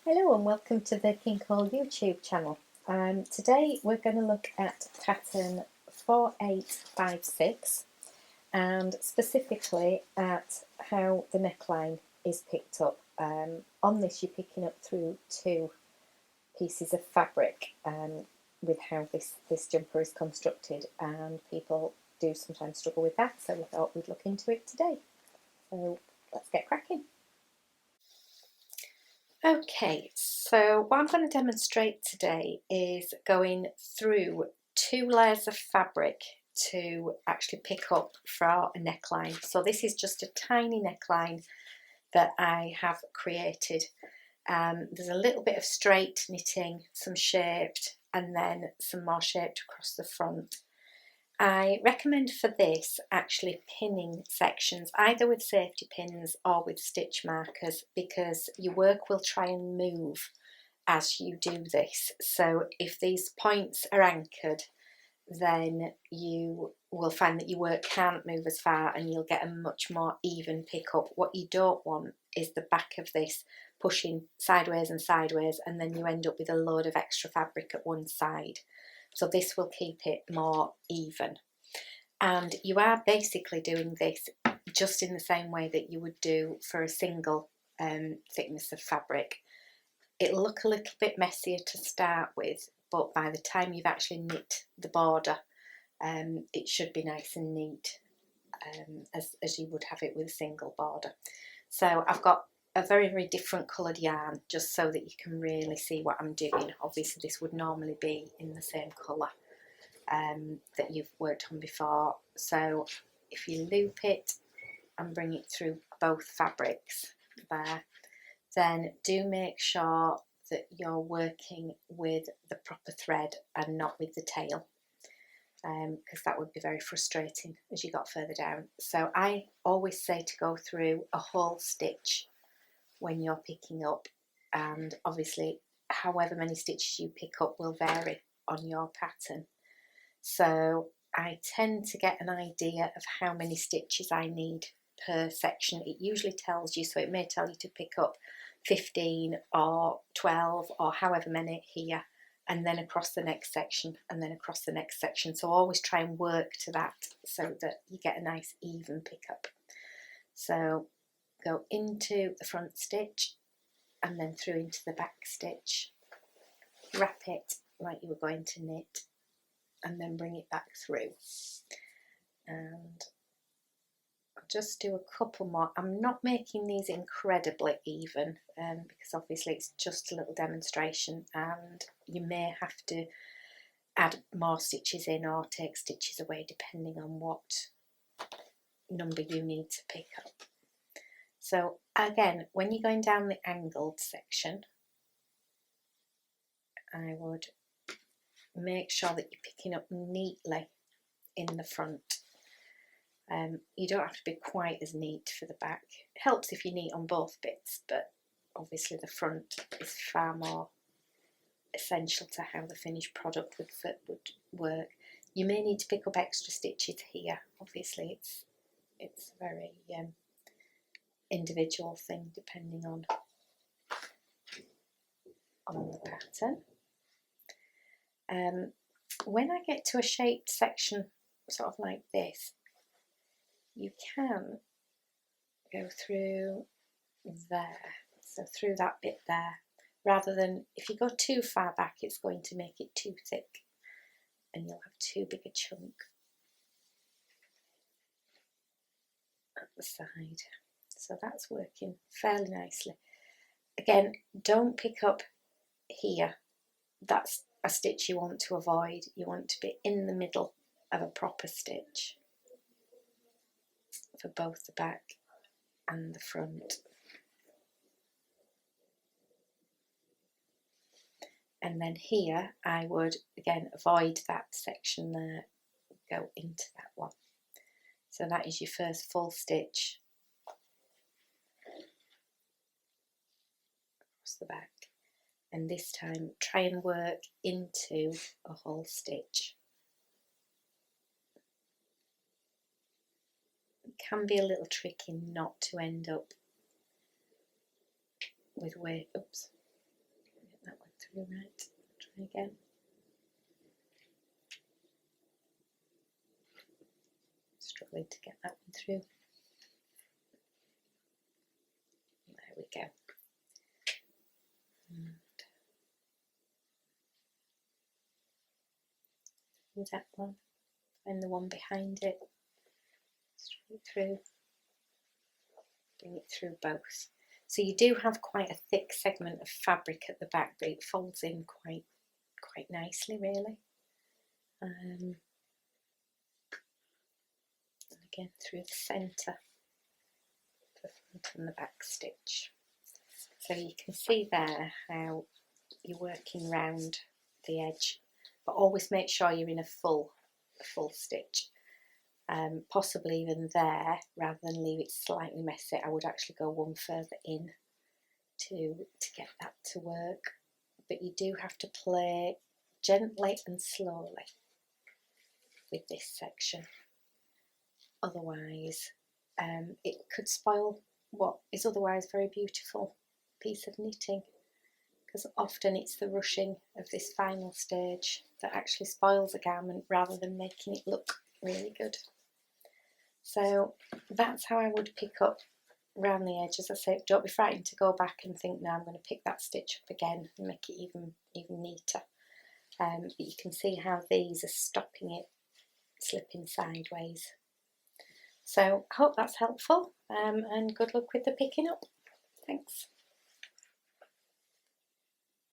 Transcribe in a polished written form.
Hello and welcome to the Kinghole YouTube channel. Today we're going to look at pattern 4856 and specifically at how the neckline is picked up. On this you're picking up through two pieces of fabric with how this jumper is constructed, and people do sometimes struggle with that, so we thought we'd look into it today. So let's get cracking. Okay, so what I'm going to demonstrate today is going through two layers of fabric to actually pick up for a neckline. So this is just a tiny neckline that I have created. There's a little bit of straight knitting, some shaped, and then some more shaped across the front. I recommend for this actually pinning sections either with safety pins or with stitch markers, because your work will try and move as you do this. So if these points are anchored, then you will find that your work can't move as far and you'll get a much more even pickup. What you don't want is the back of this pushing sideways and sideways, and then you end up with a load of extra fabric at one side. So this will keep it more even. And you are basically doing this just in the same way that you would do for a single thickness of fabric. It'll look a little bit messier to start with, but by the time you've actually knit the border, it should be nice and neat, as you would have it with a single border. So I've got a very, very different coloured yarn, just so that you can really see what I'm doing. Obviously this would normally be in the same colour that you've worked on before. So if you loop it and bring it through both fabrics there, then do make sure that you're working with the proper thread and not with the tail, because that would be very frustrating as you got further down. So I always say to go through a whole stitch when you're picking up, and obviously however many stitches you pick up will vary on your pattern. So I tend to get an idea of how many stitches I need per section. It usually tells you, so it may tell you to pick up 15 or 12 or however many here, and then across the next section, and then across the next section. So always try and work to that so that you get a nice even pickup. So go into the front stitch and then through into the back stitch. Wrap it like you were going to knit, and then bring it back through. And I'll just do a couple more. I'm not making these incredibly even, because obviously it's just a little demonstration, and you may have to add more stitches in or take stitches away depending on what number you need to pick up. So again, when you're going down the angled section, I would make sure that you're picking up neatly in the front. You don't have to be quite as neat for the back. It helps if you neat on both bits, but obviously the front is far more essential to how the finished product would work. You may need to pick up extra stitches here. Obviously it's a very individual thing depending on the pattern. When I get to a shaped section sort of like this, you can go through there, so through that bit there, rather than, if you go too far back it's going to make it too thick and you'll have too big a chunk at the side. So that's working fairly nicely. Again, don't pick up here. That's a stitch you want to avoid. You want to be in the middle of a proper stitch for both the back and the front. And then here I would again avoid that section there, go into that one. So that is your first full stitch across the back, and this time try and work into a whole stitch. It can be a little tricky not to end up with through right. Try again. Struggling to get that one through. There we go. And that one, and the one behind it, straight through, bring it through both. So you do have quite a thick segment of fabric at the back, but it folds in quite nicely, really. And again through the centre, the front and the back stitch. So you can see there how you're working round the edge, but always make sure you're in a full stitch. Possibly even there, rather than leave it slightly messy, I would actually go one further in to get that to work. But you do have to play gently and slowly with this section, otherwise it could spoil what is otherwise very beautiful piece of knitting, because often it's the rushing of this final stage that actually spoils a garment rather than making it look really good. So that's how I would pick up around the edge. As I say, don't be frightened to go back and think, now I'm going to pick that stitch up again and make it even neater. But you can see how these are stopping it slipping sideways. So I hope that's helpful, and good luck with the picking up. Thanks.